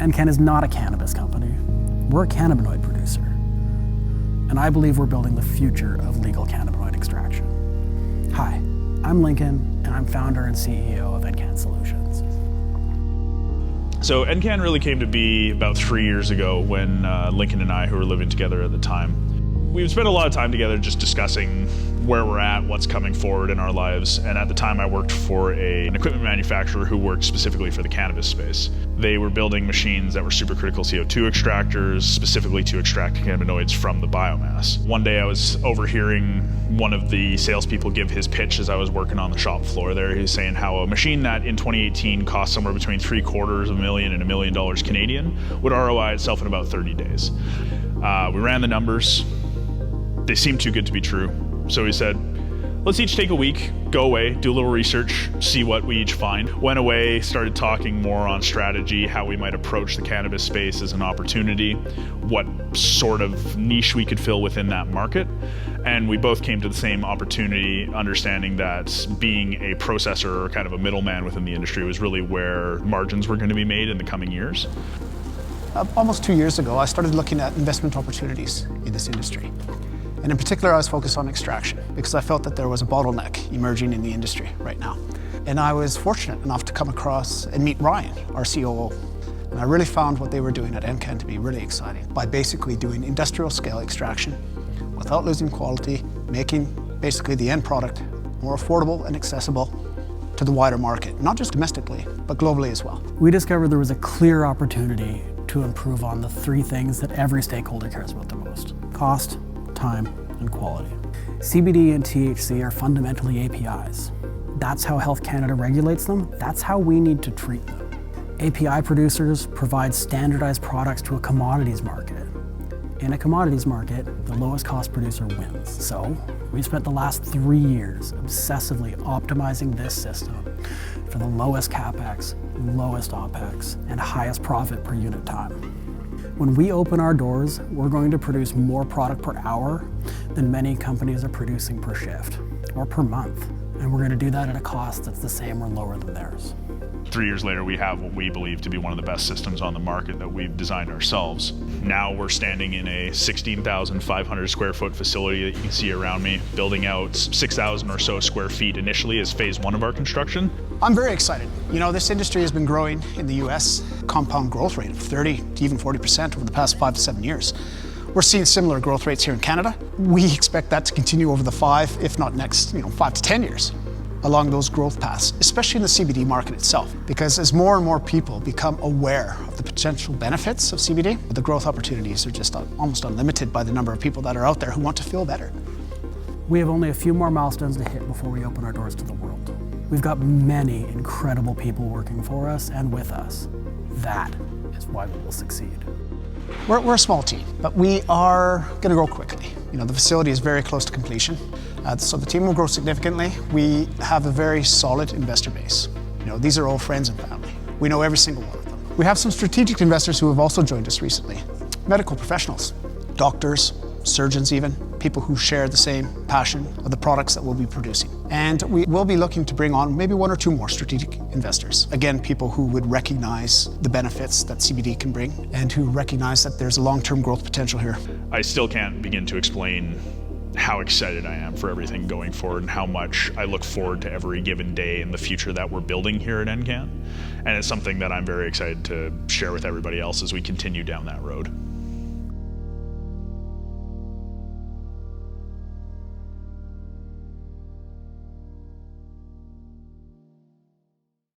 Encann is not a cannabis company. We're a cannabinoid producer. And I believe we're building the future of legal cannabinoid extraction. Hi, I'm Lincoln, and I'm founder and CEO of Encann Solutions. So Encann really came to be about 3 years ago when Lincoln and I, who were living together at the time, we spent a lot of time together just discussing where we're at, what's coming forward in our lives. And at the time I worked for an equipment manufacturer who worked specifically for the cannabis space. They were building machines that were supercritical CO2 extractors, specifically to extract cannabinoids from the biomass. One day I was overhearing one of the salespeople give his pitch as I was working on the shop floor there. He was saying how a machine that in 2018 cost somewhere between $750,000 and $1 million Canadian would ROI itself in about 30 days. We ran the numbers. They seemed too good to be true. So he said, let's each take a week, go away, do a little research, see what we each find. Went away, started talking more on strategy, how we might approach the cannabis space as an opportunity, what sort of niche we could fill within that market. And we both came to the same opportunity, understanding that being a processor or kind of a middleman within the industry was really where margins were going to be made in the coming years. Almost 2 years ago, I started looking at investment opportunities in this industry. And in particular, I was focused on extraction because I felt that there was a bottleneck emerging in the industry right now. And I was fortunate enough to come across and meet Ryan, our COO. And I really found what they were doing at Encann to be really exciting by basically doing industrial scale extraction without losing quality, making basically the end product more affordable and accessible to the wider market, not just domestically, but globally as well. We discovered there was a clear opportunity to improve on the three things that every stakeholder cares about the most: cost, time, and quality. CBD and THC are fundamentally APIs. That's how Health Canada regulates them. That's how we need to treat them. API producers provide standardized products to a commodities market. In a commodities market, the lowest cost producer wins. So we spent the last 3 years obsessively optimizing this system for the lowest CapEx, lowest OpEx, and highest profit per unit time. When we open our doors, we're going to produce more product per hour than many companies are producing per shift or per month. And we're going to do that at a cost that's the same or lower than theirs. 3 years later, we have what we believe to be one of the best systems on the market that we've designed ourselves. Now we're standing in a 16,500 square foot facility that you can see around me, building out 6,000 or so square feet initially as phase one of our construction. I'm very excited. You know, this industry has been growing in the US, compound growth rate of 30 to even 40% over the past 5 to 7 years. We're seeing similar growth rates here in Canada. We expect that to continue over the 5, if not next, 5 to 10 years along those growth paths, especially in the CBD market itself. Because as more and more people become aware of the potential benefits of CBD, the growth opportunities are just almost unlimited by the number of people that are out there who want to feel better. We have only a few more milestones to hit before we open our doors to the world. We've got many incredible people working for us and with us. That is why we will succeed. We're a small team, but we are going to grow quickly. The facility is very close to completion, so the team will grow significantly. We have a very solid investor base. These are all friends and family. We know every single one of them. We have some strategic investors who have also joined us recently. Medical professionals, doctors, surgeons even, people who share the same passion of the products that we'll be producing. And we will be looking to bring on maybe 1 or 2 more strategic investors. Again, people who would recognize the benefits that CBD can bring and who recognize that there's a long-term growth potential here. I still can't begin to explain how excited I am for everything going forward and how much I look forward to every given day in the future that we're building here at Encann. And it's something that I'm very excited to share with everybody else as we continue down that road.